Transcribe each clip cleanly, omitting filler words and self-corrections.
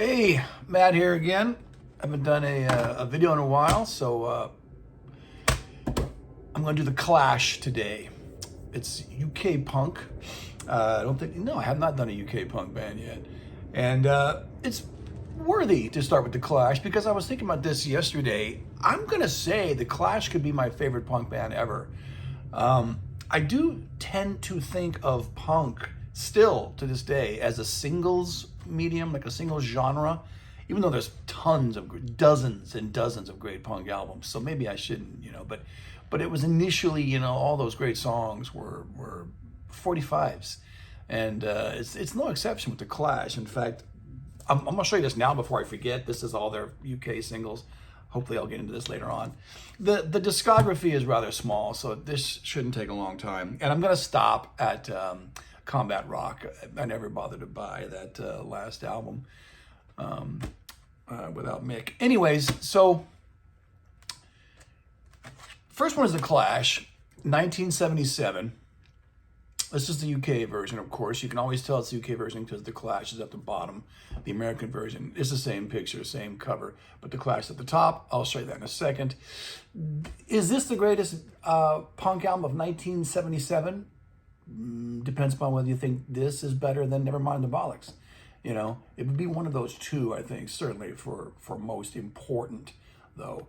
Hey, Matt here again. I haven't done a video in a while, so I'm going to do The Clash today. It's UK punk. I have not done a UK punk band yet. And it's worthy to start with The Clash because I was thinking about this yesterday. I'm going to say The Clash could be my favorite punk band ever. I do tend to think of punk still to this day as a singles medium, like a singles genre, even though there's dozens and dozens of great punk albums. So maybe I shouldn't, but it was initially, all those great songs were 45s. And it's no exception with The Clash. In fact, I'm going to show you this now before I forget. This is all their UK singles. Hopefully I'll get into this later on. The discography is rather small, so this shouldn't take a long time. And I'm going to stop at Combat Rock. I never bothered to buy that last album without Mick. Anyways, so first one is The Clash, 1977. This is the UK version, of course. You can always tell it's the UK version because The Clash is at the bottom. The American version is the same picture, same cover, but The Clash is at the top. I'll show you that in a second. Is this the greatest punk album of 1977? Depends upon whether you think this is better than Nevermind the Bollocks. It would be one of those two, I think, certainly for most important, though.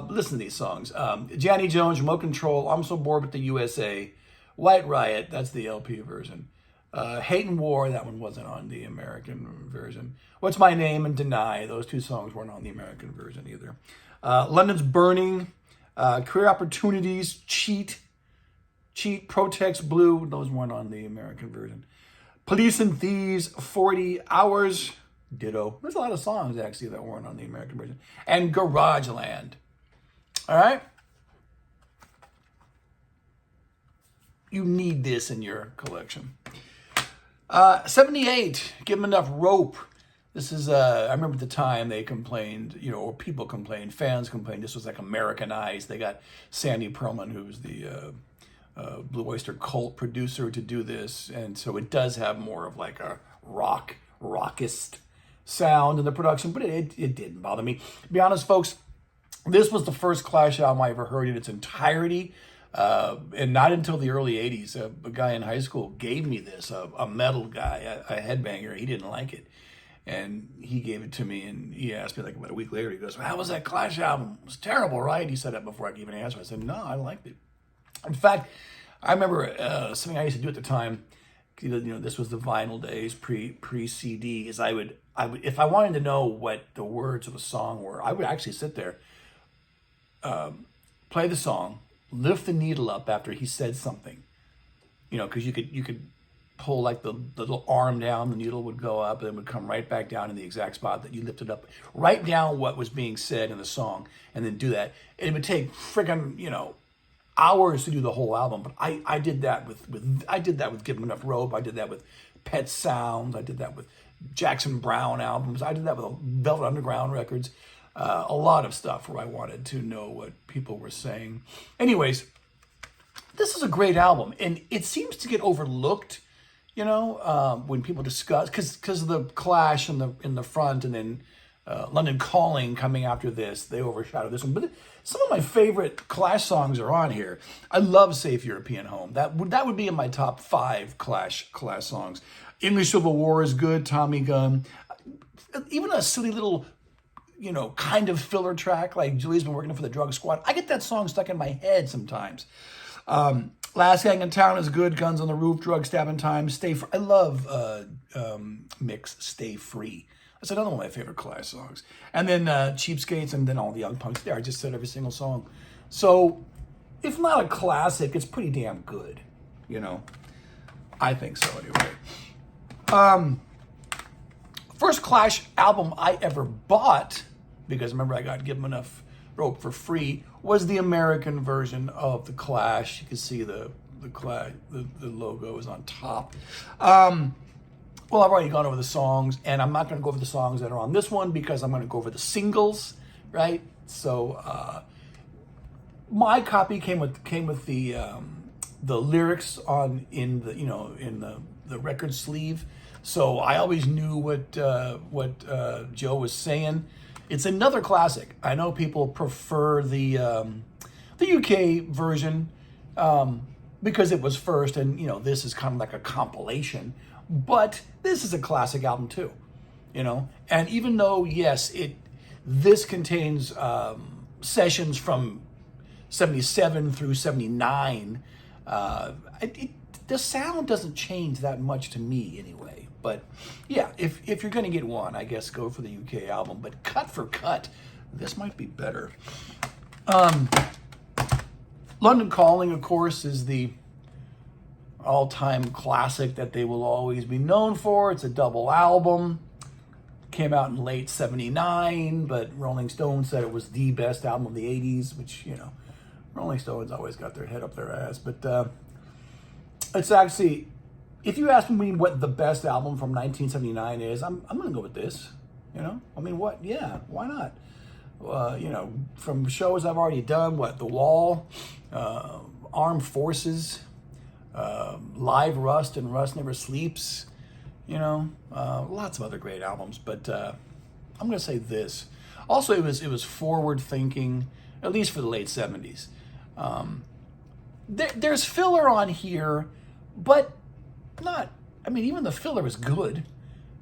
Listen to these songs. Mick Jones, Remote Control, I'm So Bored with the USA, White Riot, that's the LP version. Hate and War, that one wasn't on the American version. What's My Name and Deny, those two songs weren't on the American version either. London's Burning, Career Opportunities, Cheat, Protex Blue, those weren't on the American version. Police and Thieves, 40 Hours, ditto. There's a lot of songs, actually, that weren't on the American version. And Garageland. All right? You need this in your collection. 78, Give 'Em Enough Rope. This is, I remember at the time they complained, or people complained, fans complained, this was like Americanized. They got Sandy Pearlman, who's the Blue Oyster Cult producer, to do this. And so it does have more of like a rockist sound in the production, but it didn't bother me. To be honest, folks, this was the first Clash album I ever heard in its entirety. And not until the early 80s, a guy in high school gave me this, a metal guy, a headbanger. He didn't like it. And he gave it to me, and he asked me like about a week later, he goes, "How was that Clash album? It was terrible, right?" He said that before I gave an answer. I said, "No, I liked it." In fact, I remember something I used to do at the time, this was the vinyl days, pre-CD, is I would, if I wanted to know what the words of a song were, I would actually sit there, play the song, lift the needle up after he said something, because you could pull like the little arm down, the needle would go up and it would come right back down in the exact spot that you lifted up. Write down what was being said in the song and then do that. It would take friggin', hours to do the whole album, but I did that with Give 'Em Enough Rope. I did that with Pet Sounds. I did that with Jackson Browne albums. I did that with Velvet Underground records. A lot of stuff where I wanted to know what people were saying. Anyways, this is a great album, and it seems to get overlooked, when people discuss, because of the Clash in the front, and then London Calling coming after this, they overshadow this one. But some of my favorite Clash songs are on here. I love Safe European Home. That would be in my top 5 Clash songs. English Civil War is good. Tommy Gun. Even a silly little kind of filler track like Julie's Been Working for the Drug Squad. I get that song stuck in my head sometimes. Last Gang in Town is good. Guns on the Roof, Drug Stabbing Time, Stay Free. I love Mick's Stay Free. That's another one of my favorite Clash songs. And then Cheapskates, and then all the Young Punks there. I just said every single song. So, if not a classic, it's pretty damn good. I think so anyway. First Clash album I ever bought, because remember I got Give 'Em Enough Rope for free, was the American version of The Clash. You can see the logo is on top. Well, I've already gone over the songs, and I'm not going to go over the songs that are on this one because I'm going to go over the singles, right? So my copy came with the lyrics in the record sleeve. So I always knew what Joe was saying. It's another classic. I know people prefer the UK version because it was first, and this is kind of like a compilation. But this is a classic album too, And even though yes, this contains sessions from 77 through 79, the sound doesn't change that much to me anyway. But yeah, if you're going to get one, I guess go for the UK album. But cut for cut, this might be better. London Calling, of course, is the all-time classic that they will always be known for. It's a double album. Came out in late 79, but Rolling Stone said it was the best album of the 80s, which, Rolling Stones always got their head up their ass. But it's actually, if you ask me what the best album from 1979 is, I'm going to go with this. I mean, what? Yeah, why not? From shows I've already done, The Wall, Armed Forces, Live Rust and Rust Never Sleeps, lots of other great albums, but I'm going to say this. Also, it was forward thinking, at least for the late 70s. There's filler on here, but not, even the filler is good.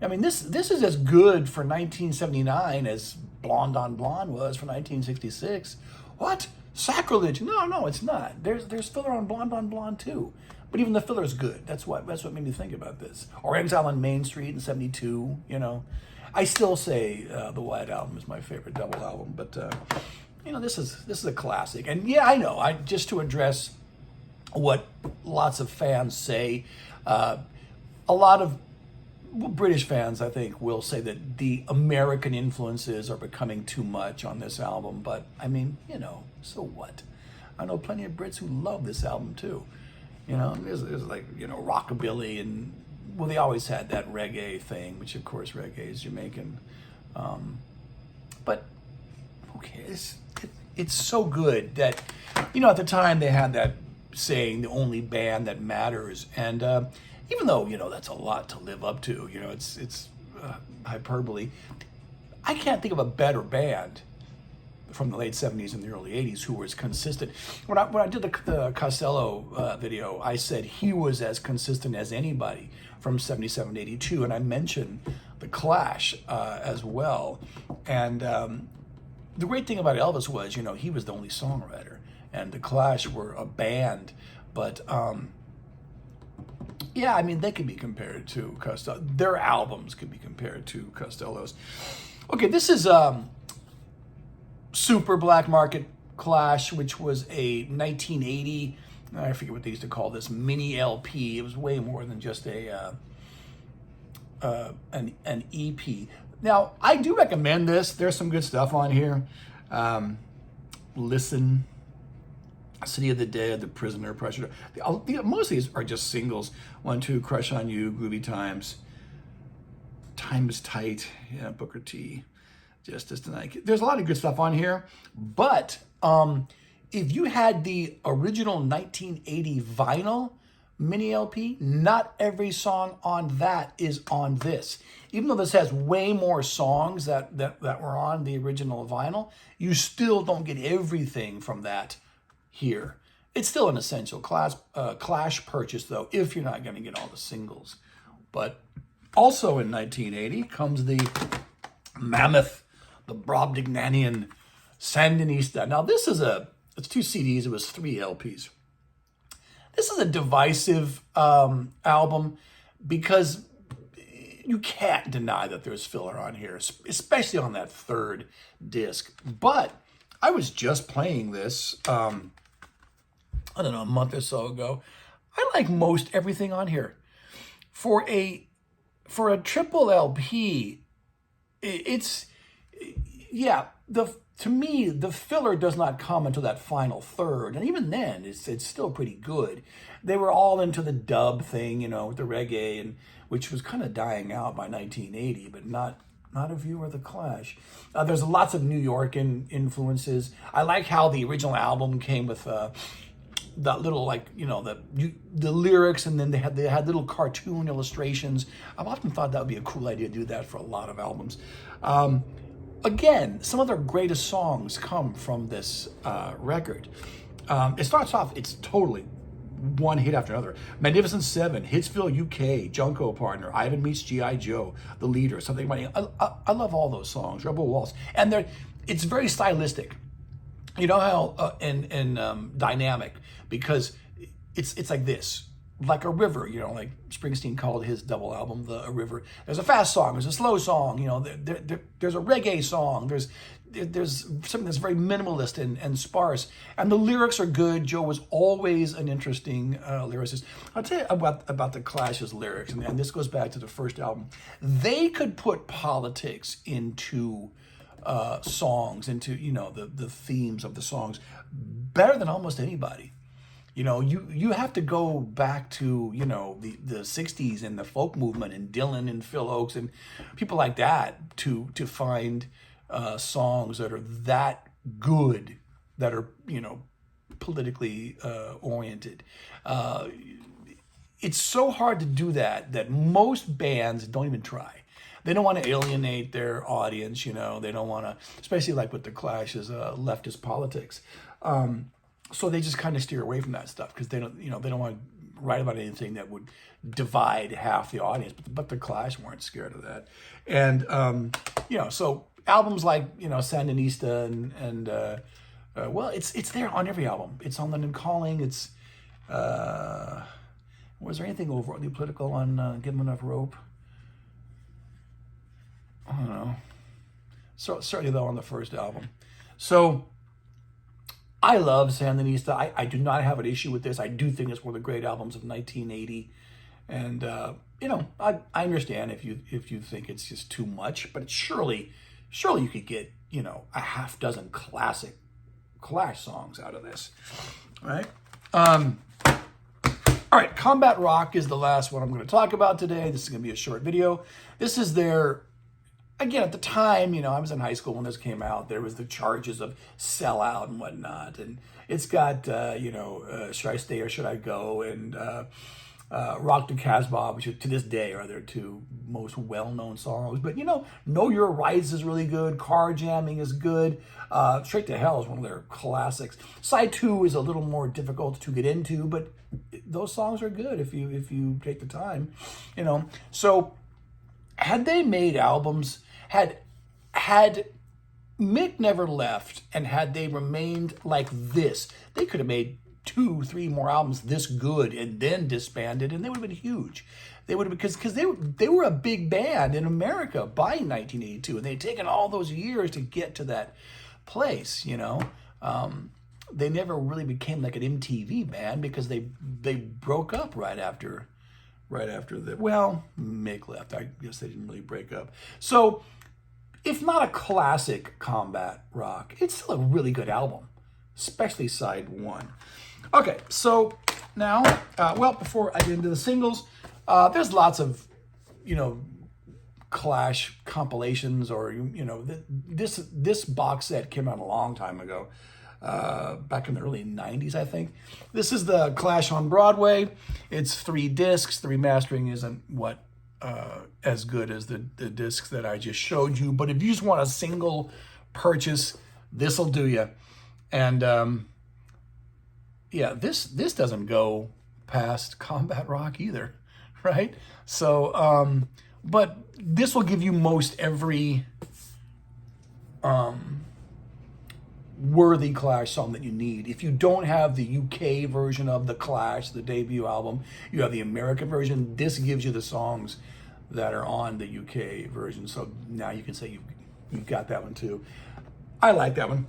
This is as good for 1979 as Blonde on Blonde was for 1966. What? Sacrilege? No, it's not. There's filler on Blonde too. But even the filler is good. That's what made me think about this. Or Exile on Main Street in 72, I still say the White Album is my favorite double album, but this is a classic. And yeah, I know. Just to address what lots of fans say, a lot of British fans, I think, will say that the American influences are becoming too much on this album. But so what? I know plenty of Brits who love this album too. There's like, rockabilly and, they always had that reggae thing, which of course reggae is Jamaican. But who cares? It's so good that, at the time they had that saying, the only band that matters. And even though, that's a lot to live up to, it's hyperbole. I can't think of a better band from the late 70s and the early 80s who was consistent. When I did the Costello video, I said he was as consistent as anybody from 77 to 82, and I mentioned the Clash as well. And the great thing about Elvis was, he was the only songwriter, and the Clash were a band, but they could be compared to Costello. Their albums could be compared to Costello's. Okay, this is Super Black Market Clash, which was a 1980, I forget what they used to call this, mini LP. It was way more than just an EP. Now, I do recommend this. There's some good stuff on here. Listen, City of the Dead, The Prisoner, Pressure. Most of these are just singles. 1, 2, Crush on You, Groovy Times, Time is Tight, Booker T. Justice Tonight. There's a lot of good stuff on here, but if you had the original 1980 vinyl mini LP, not every song on that is on this. Even though this has way more songs that were on the original vinyl, you still don't get everything from that here. It's still an essential Clash purchase, though, if you're not going to get all the singles. But also in 1980 comes the mammoth, the Brobdingnagian Sandinista. Now this is it's 2 CDs, it was 3 LPs. This is a divisive album because you can't deny that there's filler on here, especially on that third disc. But I was just playing this, I don't know, a month or so ago. I like most everything on here. For a triple LP, to me, the filler does not come until that final third. And even then, it's still pretty good. They were all into the dub thing, with the reggae, and which was kind of dying out by 1980, but not a view of the Clash. There's lots of New York influences. I like how the original album came with that little, like, you know, the lyrics, and then they had little cartoon illustrations. I've often thought that would be a cool idea to do that for a lot of albums. Again, some of their greatest songs come from this record. It starts off, it's totally one hit after another. Magnificent Seven, Hitsville, UK, Junko Partner, Ivan Meets G.I. Joe, The Leader, Something Money. I love all those songs, Rebel Waltz. And it's very stylistic. You know how, and dynamic, because it's like this. Like a river, you know, like Springsteen called his double album a river. There's a fast song, there's a slow song, you know, there's a reggae song, there's something that's very minimalist and sparse, and the lyrics are good. Joe was always an interesting lyricist. I'll tell you about the Clash's lyrics, and this goes back to the first album. They could put politics into songs, into, you know, the themes of the songs better than almost anybody. You know, you have to go back to, you know, the 60s and the folk movement and Dylan and Phil Oakes and people like that to find songs that are that good, that are, you know, politically oriented. It's so hard to do that most bands don't even try. They don't want to alienate their audience, you know. They don't want to, especially like with the Clash's leftist politics. So they just kind of steer away from that stuff because they don't want to write about anything that would divide half the audience. But the Clash weren't scared of that. And, you know, so albums like, you know, Sandinista and well, it's there on every album. It's on London Calling. It's, was there anything overtly political on Give 'Em Enough Rope? I don't know. So certainly though on the first album. So I love Sandinista. I do not have an issue with this. I do think it's one of the great albums of 1980. And, you know, I understand if you think it's just too much, but surely you could get, you know, a half dozen classic Clash songs out of this, right? All right, Combat Rock is the last one I'm going to talk about today. This is going to be a short video. This is their... Again, at the time, you know, I was in high school when this came out. There was the charges of sellout and whatnot. And it's got, you know, Should I Stay or Should I Go? And Rock to Casbah, which to this day are their two most well-known songs. But, you Know Your Rights is really good. Car Jamming is good. Straight to Hell is one of their classics. Side 2 is a little more difficult to get into, but those songs are good if you take the time, you know. So had they made albums... Had Mick never left and had they remained like this, they could have made 2-3 more albums this good and then disbanded, and they would have been huge. They would have, because they were a big band in America by 1982, and they'd taken all those years to get to that place, you know. They never really became like an MTV band because they broke up right after well, Mick left. I guess they didn't really break up. So, if not a classic Combat Rock, it's still a really good album, especially side 1. Okay, so now, well, before I get into the singles, there's lots of, you know, Clash compilations, or, you know, this box set came out a long time ago. Back in the early 90s, I think. This is the Clash on Broadway. It's 3 discs. The remastering isn't as good as the discs that I just showed you. But if you just want a single purchase, this'll do you. And yeah, this doesn't go past Combat Rock either, right? So, but this will give you most every worthy Clash song that you need. If you don't have the UK version of the Clash, the debut album, you have the American version. This gives you the songs that are on the UK version. So now you can say you've got that one too. I like that one.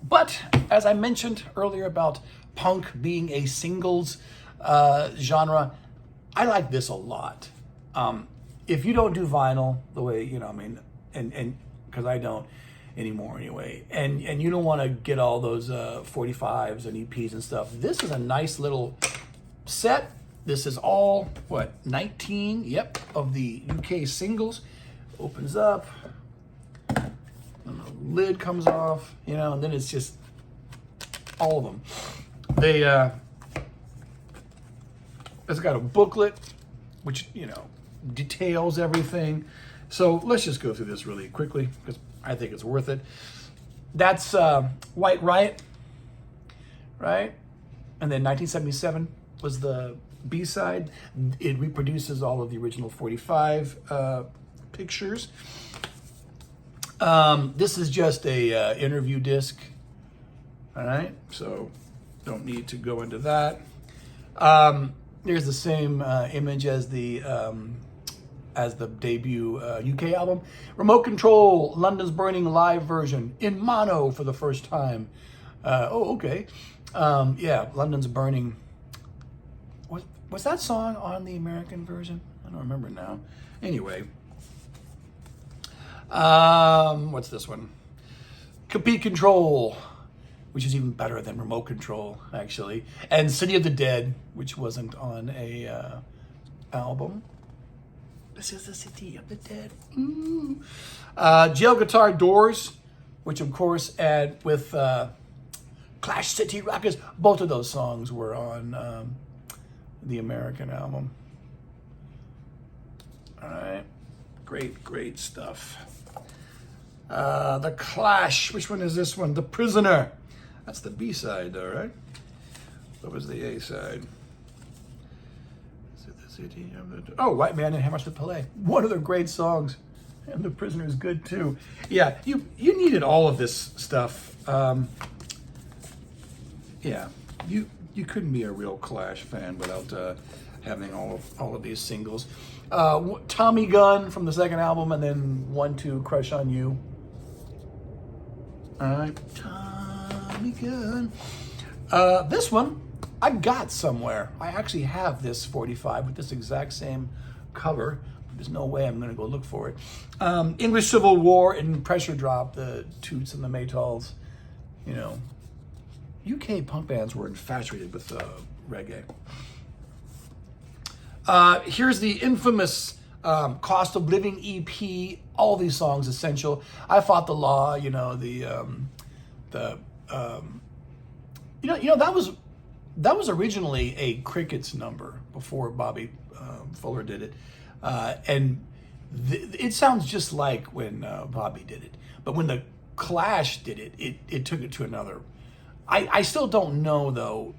But as I mentioned earlier about punk being a singles genre, I like this a lot. If you don't do vinyl the way, you know, I mean, and because I don't anymore anyway, and you don't want to get all those 45s and EPs and stuff, this is a nice little set. This is all, 19, yep, of the UK singles. Opens up, and the lid comes off, you know, and then it's just all of them. it's got a booklet, which, you know, details everything. So let's just go through this really quickly because I think it's worth it. That's White Riot, right? And then 1977 was the B-side. It reproduces all of the original 45 pictures. This is just a interview disc. All right, so don't need to go into that. Here's the same image as the debut UK album. Remote Control, London's Burning live version in mono for the first time. Okay. Yeah, London's Burning. Was that song on the American version? I don't remember now. Anyway. What's this one? Complete Control, which is even better than Remote Control, actually. And City of the Dead, which wasn't on a album. This is the City of the Dead. Ooh. Jail Guitar Doors, which of course with Clash City Rockers, both of those songs were on the American album. All right, great stuff. The Clash, which one is this one? The Prisoner. That's the B-side though, right? What was the A-side? Oh, White Man and Hammers to Play. One of their great songs. And The Prisoner is good too. Yeah, you needed all of this stuff. Yeah, you couldn't be a real Clash fan without having all of these singles. Tommy Gun from the second album, and then 1-2 Crush on You. All right, Tommy Gun. This one I got somewhere. I actually have this 45 with this exact same cover. There's no way I'm going to go look for it. English Civil War and Pressure Drop, the Toots and the Maytals. You know, UK punk bands were infatuated with reggae. Here's the infamous Cost of Living EP. All these songs essential. I Fought the Law. You know that was originally a Crickets number before Bobby Fuller did it, and it sounds just like when Bobby did it. But when the Clash did it, it took it to another. I still don't know though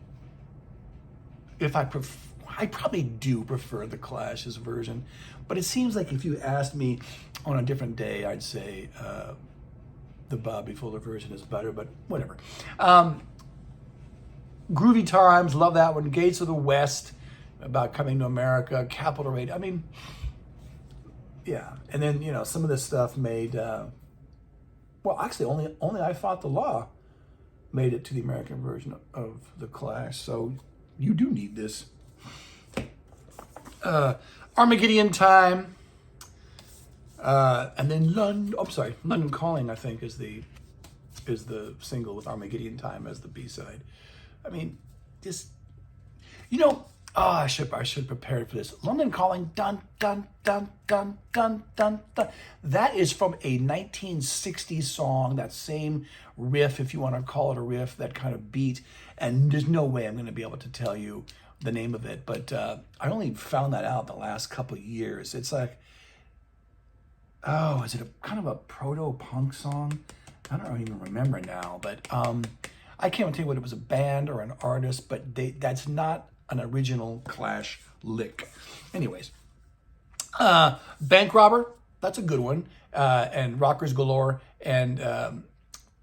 if I probably do prefer the Clash's version, but it seems like if you asked me on a different day, I'd say the Bobby Fuller version is better, but whatever. Groovy Times, love that one. Gates of the West, about coming to America. Capital Radio. I mean, yeah. And then, you know, some of this stuff made, well, actually, only I Fought the Law made it to the American version of the Clash. So you do need this. Armageddon Time. And then London Calling, I think, is the single with Armageddon Time as the B-side. I mean, just, you know, I should prepare for this. London Calling, dun, dun, dun, dun, dun, dun, dun. That is from a 1960s song, that same riff, if you want to call it a riff, that kind of beat. And there's no way I'm going to be able to tell you the name of it. But I only found that out the last couple of years. It's like, is it a kind of a proto-punk song? I don't even remember now, but I can't tell you whether it was a band or an artist, but that's not an original Clash lick. Anyways, Bank Robber, that's a good one, and Rockers Galore, and I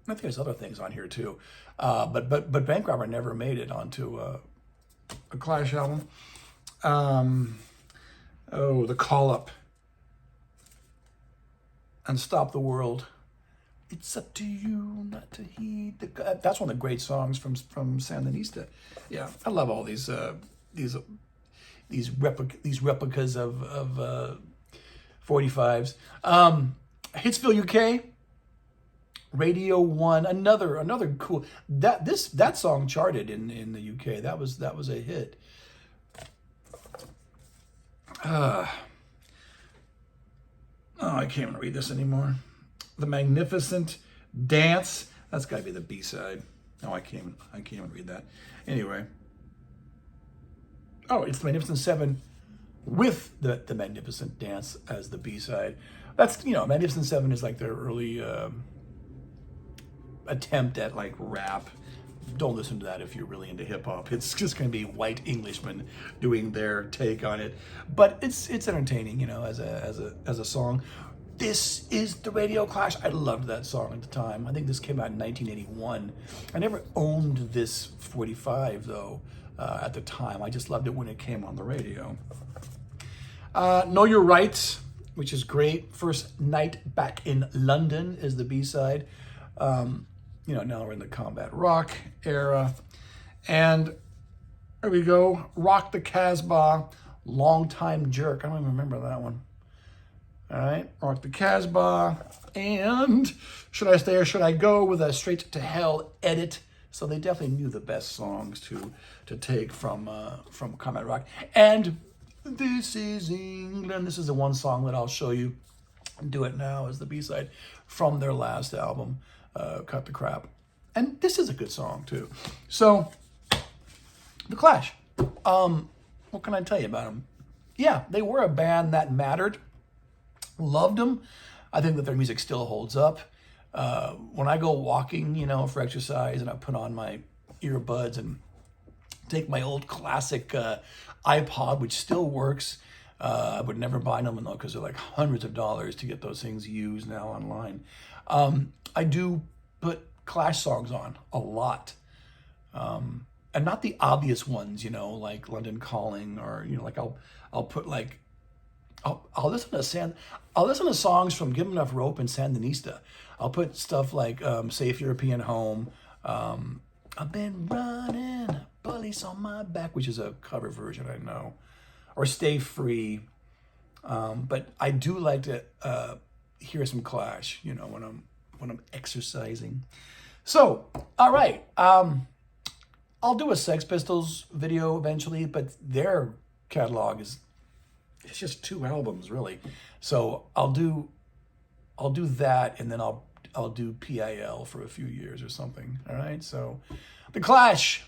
think there's other things on here too, but Bank Robber never made it onto a Clash album. The Call Up, and Stop the World. It's up to you not to heed the. That's one of the great songs from Sandinista. Yeah, I love all these replicas of 45s. Hitsville UK, Radio 1, another cool. That song charted in the UK. That was a hit. I can't even read this anymore. The Magnificent Dance. That's got to be the B-side. No, I can't even read that. Anyway. Oh, it's the Magnificent Seven with the Magnificent Dance as the B-side. That's, Magnificent Seven is like their early attempt at like rap. Don't listen to that if you're really into hip hop. It's just going to be white Englishmen doing their take on it. But it's entertaining, as a song. This is the Radio Clash. I loved that song at the time. I think this came out in 1981. I never owned this 45 though at the time. I just loved it when it came on the radio. Know Your Rights, which is great. First Night Back in London is the B-side. Now we're in the combat rock era. And there we go. Rock the Casbah, Long Time Jerk. I don't even remember that one. All right, Rock the Casbah. And Should I Stay or Should I Go with a Straight to Hell edit. So they definitely knew the best songs to take from combat rock. And This Is England. This is the one song that I'll show you. Do It Now as the B-side from their last album, Cut the Crap. And this is a good song too. So, The Clash. What can I tell you about them? Yeah, they were a band that mattered. Loved them. I think that their music still holds up. When I go walking, for exercise, and I put on my earbuds and take my old classic iPod, which still works. I would never buy them though, because they're like hundreds of dollars to get those things used now online. I do put Clash songs on a lot. And not the obvious ones, like London Calling, or, like I'll put like, I'll listen to songs from Give 'Em Enough Rope and Sandinista. I'll put stuff like Safe European Home. I've been running, police on my back, which is a cover version, I know. Or Stay Free. But I do like to hear some Clash, when I'm exercising. So, all right. I'll do a Sex Pistols video eventually, but their catalog it's just 2 albums really. So I'll do that, and then I'll do PIL for a few years or something. All right. So The Clash.